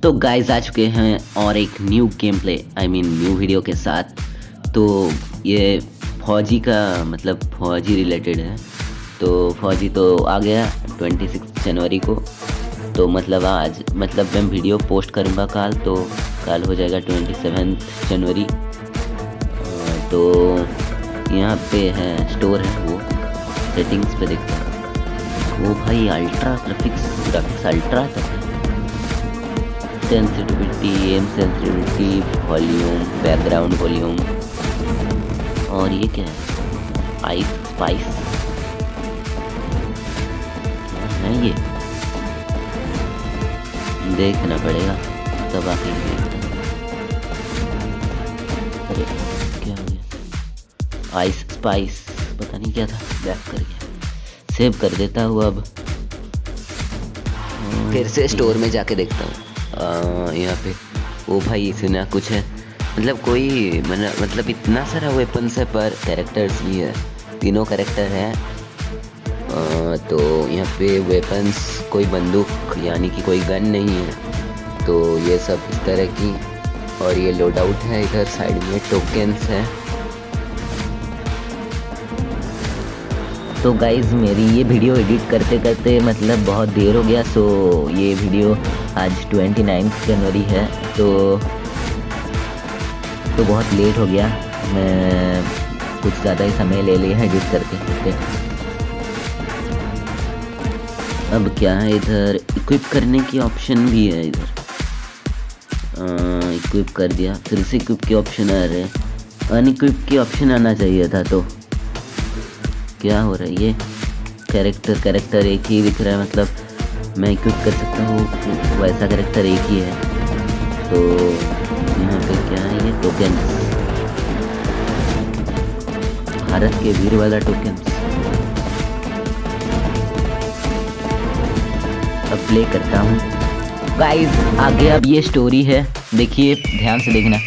तो गाइस आ चुके हैं और एक new game play new video के साथ। तो ये फौजी का मतलब फौजी रिलेटेड है। तो फौजी तो आ गया 26 जनवरी को। तो मतलब आज मतलब मैं वीडियो पोस्ट करूँगा कल, तो कल हो जाएगा 27 जनवरी। तो यहाँ पे है स्टोर है, वो सेटिंग्स पे देखते हैं। वो भाई अल्ट्रा ग्राफिक्स अल्ट्रा तक है। Sensitivity, aim sensitivity, volume, background volume, और ये क्या है, आइस स्पाइस क्या है ये, देखना पड़ेगा तब आके। अरे क्या हो गया, आइस स्पाइस पता नहीं क्या था, बैक कर गया। सेव कर देता हूँ अब, फिर से स्टोर में जाके देखता हूँ। यहाँ पे वो भाई सुना कुछ है, मतलब कोई मतलब इतना सारा वेपन्स है, पर कैरेक्टर्स भी है, तीनों कैरेक्टर है। तो यहाँ पे वेपन्स कोई बंदूक यानी कि कोई गन नहीं है, तो ये सब इस तरह की। और ये लोड आउट है, इधर साइड में टोकन्स है। तो गाइज़ मेरी ये वीडियो एडिट करते करते मतलब बहुत देर हो गया। सो ये वीडियो आज 29 जनवरी है, तो बहुत लेट हो गया। मैं कुछ ज़्यादा ही समय ले लिया है एडिट करते। अब क्या है, इधर इक्विप करने की ऑप्शन भी है। इधर इक्विप कर दिया, फिर से इक्विप के ऑप्शन आ रहे हैं। अनइक्विप की ऑप्शन आना चाहिए था। तो क्या हो रहा है, ये कैरेक्टर एक ही दिख रहा है, मतलब मैं इक्विप कर सकता हूँ वैसा कैरेक्टर एक ही है। तो यहाँ पे क्या है, ये टोकन्स, भारत के वीर वाला टोकन्स। अब प्ले करता हूँ गाइस। आगे अब ये स्टोरी है, देखिए ध्यान से देखना।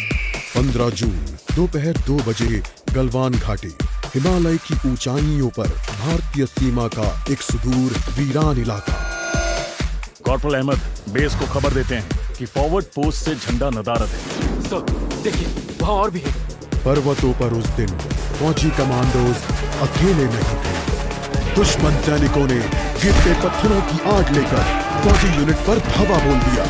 15 जून दोपहर 2 बजे गलवान घाटी, हिमालय की ऊंचाइयों पर भारतीय सीमा का एक सुदूर वीरान इलाका। कॉर्पोरल अहमद, बेस को खबर देते हैं कि फॉरवर्ड पोस्ट से झंडा नदारद है। सर देखिए, वहाँ और भी है। पर्वतों पर उस दिन फौजी कमांडोज अकेले नहीं थे। दुश्मन सैनिकों ने गिरते पत्थरों की आग लेकर फौजी यूनिट पर धावा बोल दिया।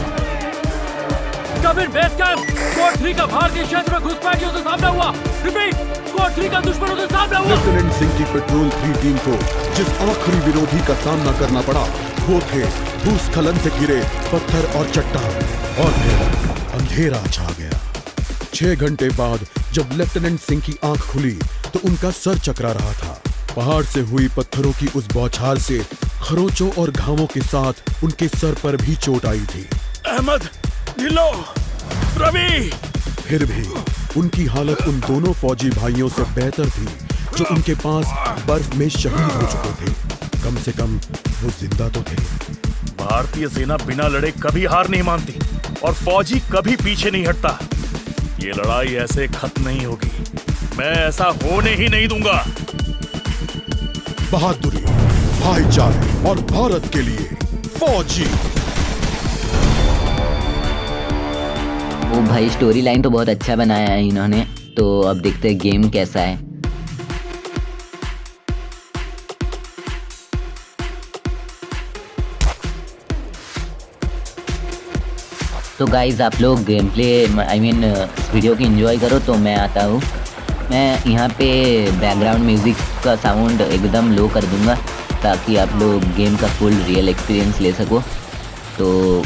कमिंग बेस कैंप, स्क्वाड 3 का भारतीय क्षेत्र में घुसपैठियों से सामना हुआ। रिपीट, स्क्वाड 3 का दुश्मनों से सामना हुआ। लेफ्टिनेंट सिंह की पेट्रोल 3 टीम को जिस आखिरी विरोधी का सामना करना पड़ा, वो थे भूस्खलन से घिरे पत्थर और चट्टान। और फिर अंधेरा छा गया। 6 घंटे बाद जब लेफ्टिनेंट सिंह की आंख खुली तो उनका सर चकरा रहा था। पहाड़ से हुई पत्थरों की उस बौछार से खरोंचों और घावों के साथ उनके सर पर भी चोट आई थी। अहमद, ढिल्लो, रवि। फिर भी उनकी हालत उन दोनों फौजी भाइयों से बेहतर थी जो उनके पास बर्फ में शहीद हो चुके थे। कम से कम वो जिंदा तो थे। भारतीय सेना बिना लड़े कभी हार नहीं मानती और फौजी कभी पीछे नहीं हटता। ये लड़ाई ऐसे खत्म नहीं होगी, मैं ऐसा होने ही नहीं दूंगा। बहादुरी, भाईचारे और भारत के लिए फौजी। वो भाई स्टोरी लाइन तो बहुत अच्छा बनाया है इन्होंने। तो अब देखते हैं गेम कैसा है। तो गाइज आप लोग गेम प्ले इस वीडियो की एंजॉय करो। तो मैं आता हूँ, मैं यहाँ पे बैकग्राउंड म्यूज़िक का साउंड एकदम लो कर दूँगा ताकि आप लोग गेम का फुल रियल एक्सपीरियंस ले सको। तो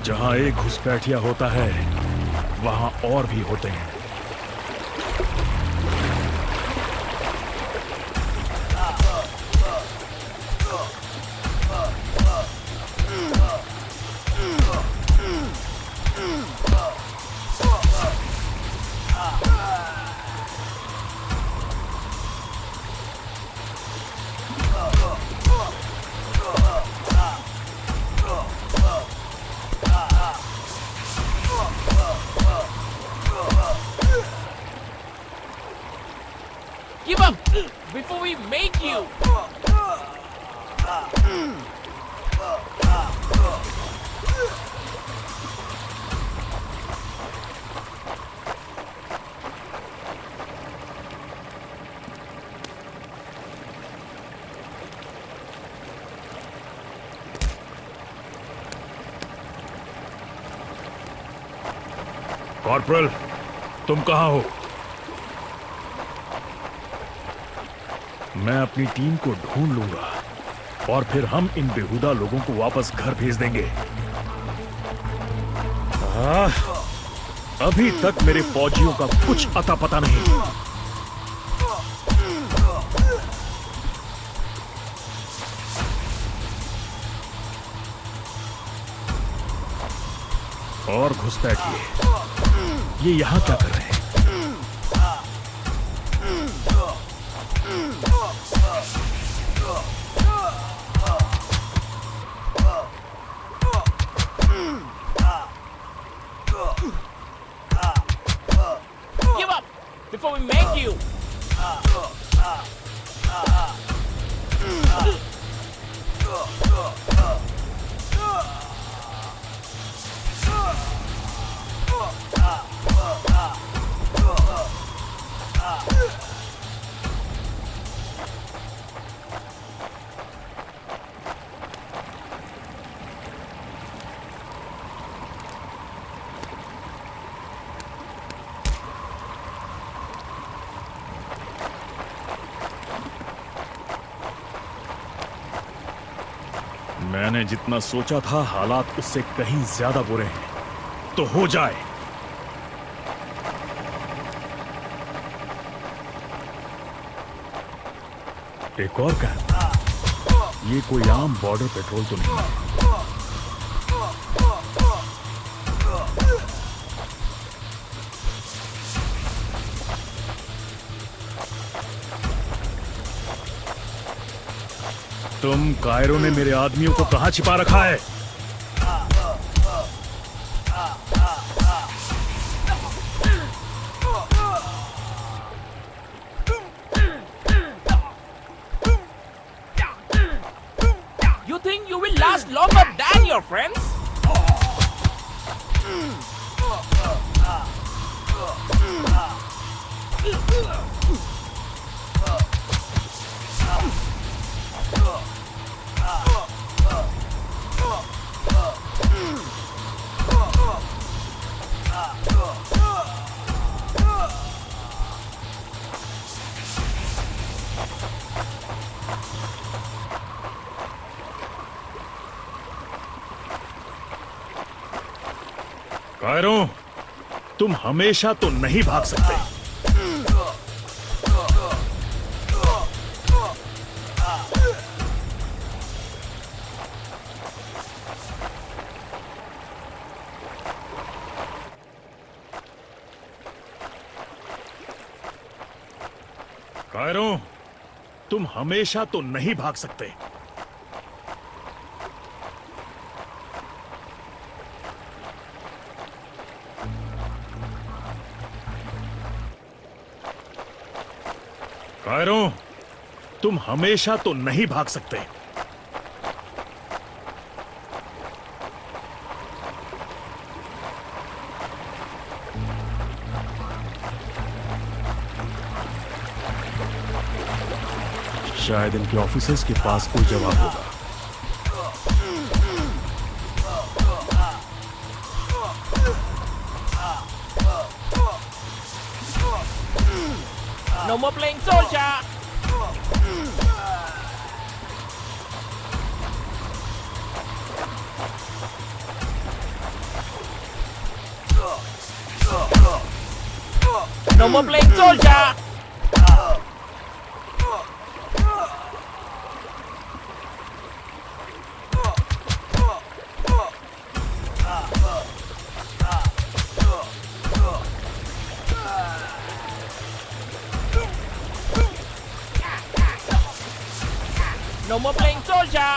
जहां एक घुसपैठिया होता है वहां और भी होते हैं। Give up before we make you. Corporal, तुम कहां हो? मैं अपनी टीम को ढूंढ लूंगा और फिर हम इन बेहुदा लोगों को वापस घर भेज देंगे। अभी तक मेरे फौजियों का कुछ अता पता नहीं। और घुसपैठिए, ये यहां क्या कर रहे हैं? Give up before we make you. मैंने जितना सोचा था हालात उससे कहीं ज्यादा बुरे हैं। तो हो जाए। एक और कैंप। ये कोई आम बॉर्डर पेट्रोल तो नहीं है। तुम कायरो ने मेरे आदमियों को कहां छिपा रखा है? You think you will last longer than your friends? Cairo, तुम हमेशा तो नहीं भाग सकते। कायरो, तुम हमेशा तो नहीं भाग सकते। कायरो, तुम हमेशा तो नहीं भाग सकते। शायद इनके ऑफिसर्स के पास कोई जवाब होगा। No more playing soldier. No more playing soldier. No more playing soldier.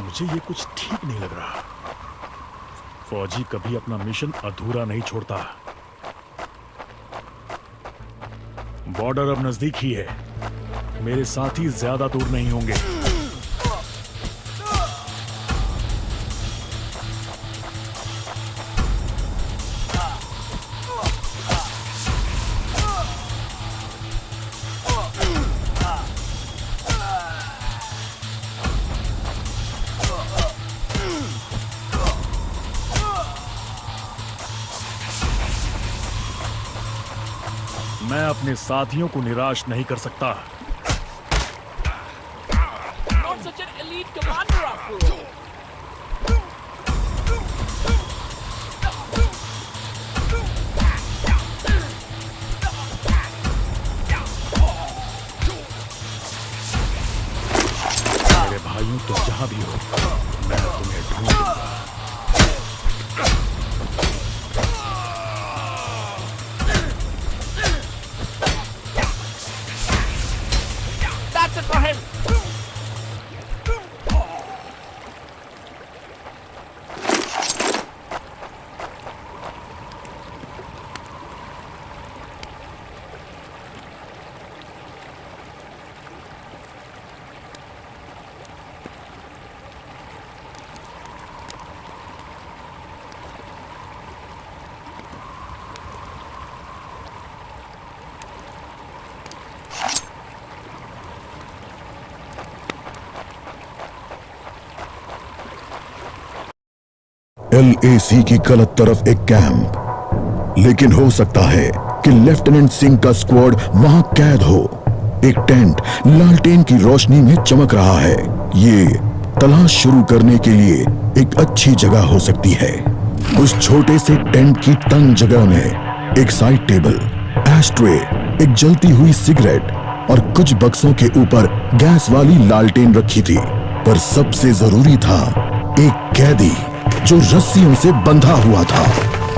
मुझे ये कुछ ठीक नहीं लग रहा। फौजी कभी अपना मिशन अधूरा नहीं छोड़ता। बॉर्डर अब नजदीक ही है। मेरे साथी ज्यादा दूर नहीं होंगे। मैं अपने साथियों को निराश नहीं कर सकता। Not such an elite commander after all. मेरे भाइयों, तुम जहां भी हो, मैं तुम्हें ढूंढूंगा। That's it for him. LAC की गलत तरफ एक कैंप, लेकिन हो सकता है कि लेफ्टिनेंट सिंह का स्क्वाड वहां कैद हो। एक टेंट लालटेन की रोशनी में चमक रहा है। ये तलाश शुरू करने के लिए एक अच्छी जगह हो सकती है। उस छोटे से टेंट की तंग जगह में एक साइड टेबल, एशट्रे, एक जलती हुई सिगरेट और कुछ बक्सों के ऊपर गैस वाली लालटेन रखी थी। पर सबसे जरूरी था एक कैदी जो रस्सियों से बंधा हुआ था।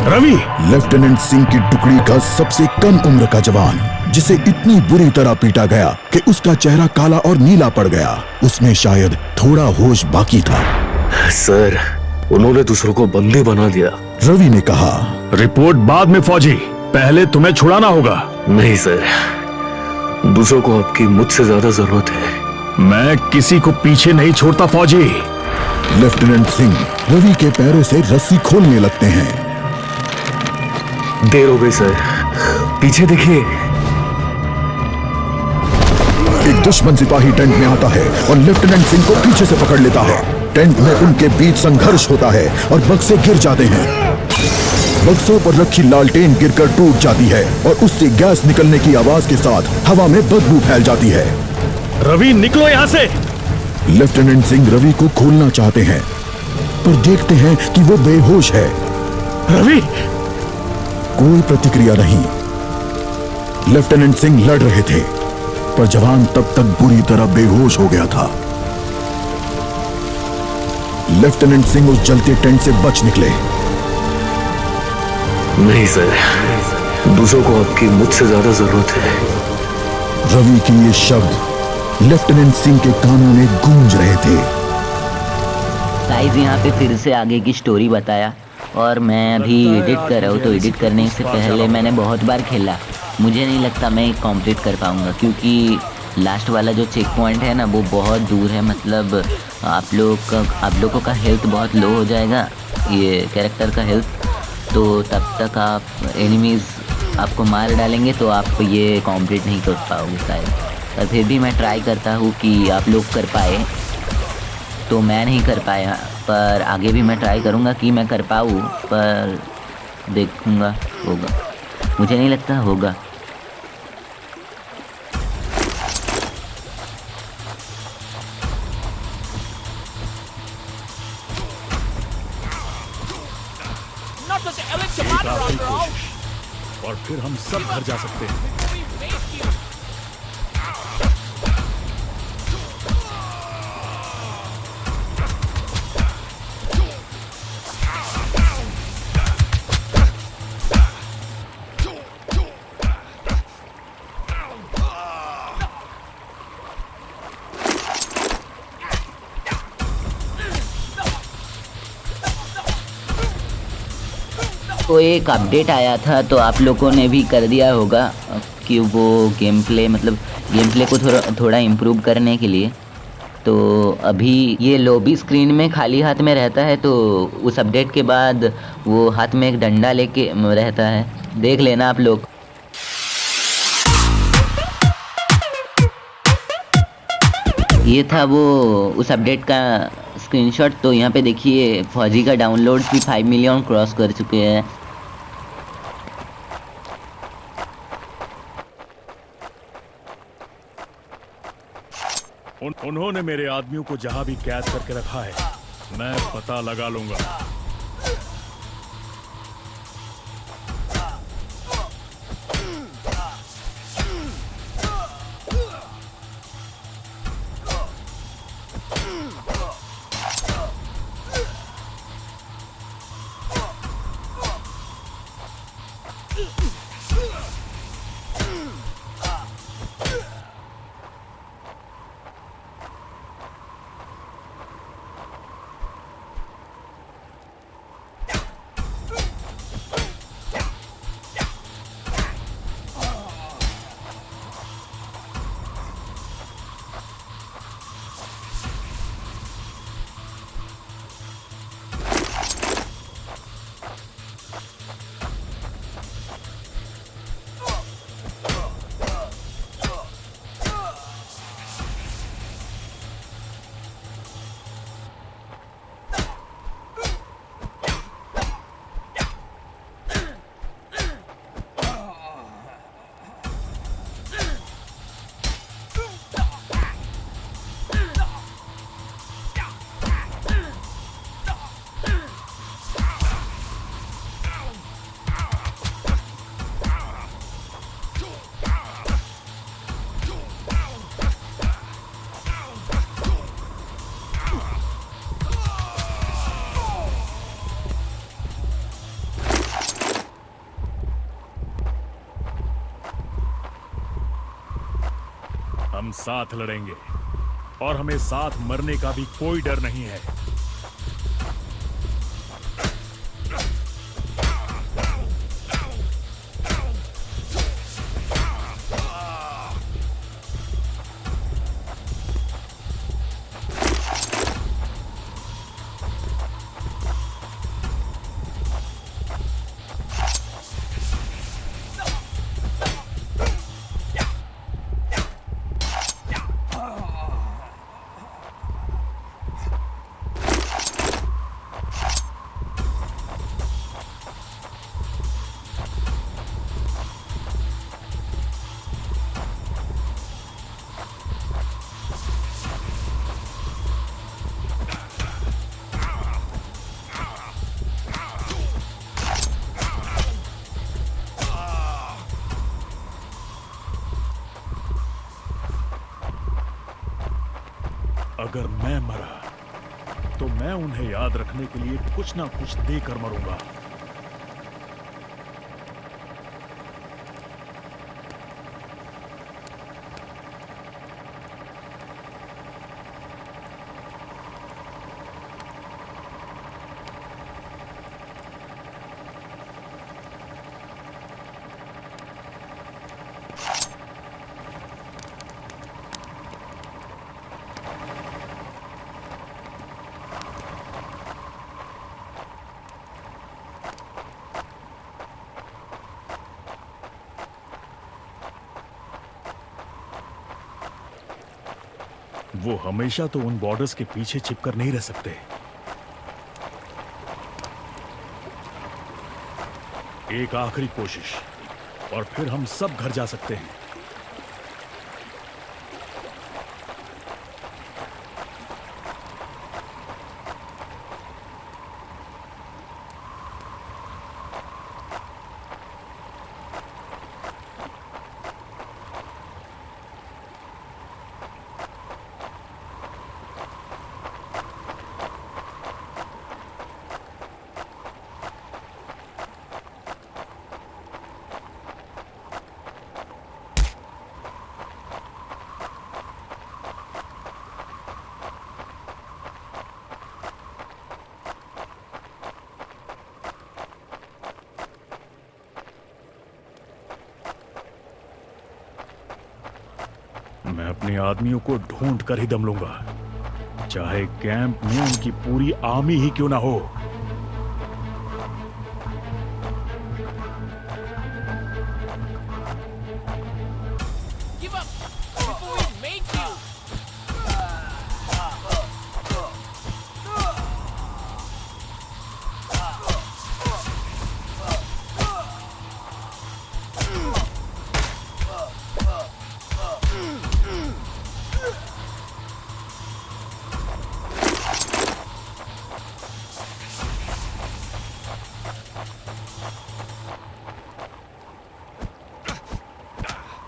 रवि! लेफ्टिनेंट सिंह की टुकड़ी का सबसे कम उम्र का जवान, जिसे इतनी बुरी तरह पीटा गया कि उसका चेहरा काला और नीला पड़ गया। उसमें शायद थोड़ा होश बाकी था। सर, उन्होंने दूसरों को बंदी बना दिया। रवि ने कहा, रिपोर्ट बाद में फौजी, पहले तुम्हें छुड़ाना होगा। नहीं सर, दूसरों को आपकी मुझसे ज्यादा जरूरत है। मैं किसी को पीछे नहीं छोड़ता फौजी। लेफ्टिनेंट सिंह रवि के पैरों से रस्सी खोलने लगते हैं। देर हो गई सर, पीछे देखिए। एक दुश्मन सिपाही टेंट में आता है और लेफ्टिनेंट सिंह को पीछे से पकड़ लेता है। टेंट में उनके बीच संघर्ष होता है और बक्से गिर जाते हैं। बक्सों पर रखी लालटेन गिरकर टूट जाती है और उससे गैस निकलने की आवाज के साथ हवा में बदबू फैल जाती है। रवि, निकलो यहाँ से। लेफ्टिनेंट सिंह रवि को खोलना चाहते हैं, पर देखते हैं कि वो बेहोश है। रवि! कोई प्रतिक्रिया नहीं। लेफ्टिनेंट सिंह लड़ रहे थे, पर जवान तब तक बुरी तरह बेहोश हो गया था। लेफ्टिनेंट सिंह उस जलते टेंट से बच निकले। नहीं सर, दूसरों को आपकी मुझसे ज्यादा जरूरत है। रवि के ये शब्द लेफ्टिनेंट सिंह के कानों में गूंज रहे थे। गाइस यहाँ पे फिर से आगे की स्टोरी बताया और मैं अभी एडिट कर रहा हूँ, तो एडिट करने से पहले मैंने बहुत बार खेला। मुझे नहीं लगता मैं कंप्लीट कर पाऊँगा, क्योंकि लास्ट वाला जो चेक पॉइंट है ना वो बहुत दूर है। मतलब आप लोगों का हेल्थ बहुत लो हो जाएगा, ये कैरेक्टर का हेल्थ, तो तब तक आप एनिमीज़ आपको मार डालेंगे, तो आप ये कंप्लीट नहीं कर पाओगे शायद। पर फिर भी मैं ट्राई करता हूँ कि आप लोग कर पाए। तो मैं नहीं कर पाया, पर आगे भी मैं ट्राई करूँगा कि मैं कर पाऊँ, पर देखूँगा होगा। मुझे नहीं लगता होगा। Not such an epic tomato after all. और फिर हम सब घर जा सकते हैं। We made you. तो एक अपडेट आया था, तो आप लोगों ने भी कर दिया होगा कि वो गेम प्ले को थोड़ा इम्प्रूव करने के लिए। तो अभी ये लॉबी स्क्रीन में खाली हाथ में रहता है, तो उस अपडेट के बाद वो हाथ में एक डंडा लेके रहता है, देख लेना आप लोग। ये था वो उस अपडेट का स्क्रीनशॉट। तो यहाँ पे देखिए फौजी का डाउनलोड भी 5 मिलियन क्रॉस कर चुके हैं। उन्होंने मेरे आदमियों को जहां भी कैद करके रखा है, मैं पता लगा लूंगा। हम साथ लड़ेंगे और हमें साथ मरने का भी कोई डर नहीं है। अगर मैं मरा तो मैं उन्हें याद रखने के लिए कुछ ना कुछ देकर मरूंगा। वो हमेशा तो उन बॉर्डर्स के पीछे छिपकर नहीं रह सकते। एक आखिरी कोशिश और फिर हम सब घर जा सकते हैं। मैं अपने आदमियों को ढूंढ कर ही दम लूंगा, चाहे कैंप में उनकी पूरी आर्मी ही क्यों ना हो। Give up before we make you.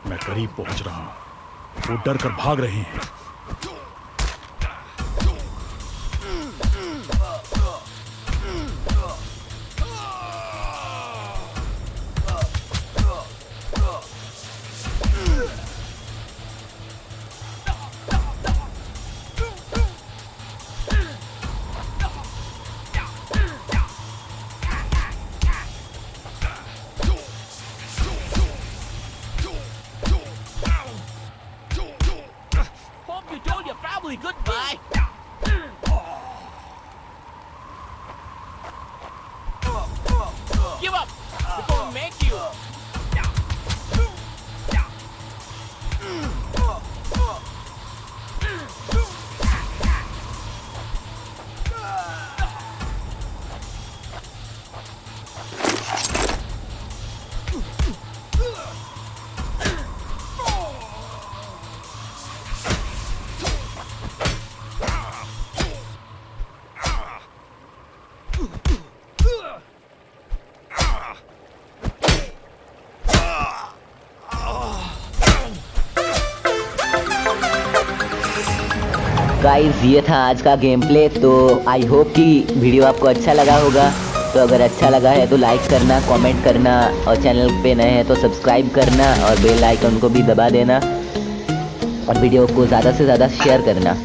मैं करीब पहुंच रहा हूं। वो डर कर भाग रहे हैं। Hope you told your family goodbye. Give up before we make you. Guys ये था आज का गेम प्ले। तो आई होप कि वीडियो आपको अच्छा लगा होगा। तो अगर अच्छा लगा है तो लाइक करना, कमेंट करना और चैनल पे नए हैं तो सब्सक्राइब करना और बेल आइकन को भी दबा देना और वीडियो को ज़्यादा से ज़्यादा शेयर करना।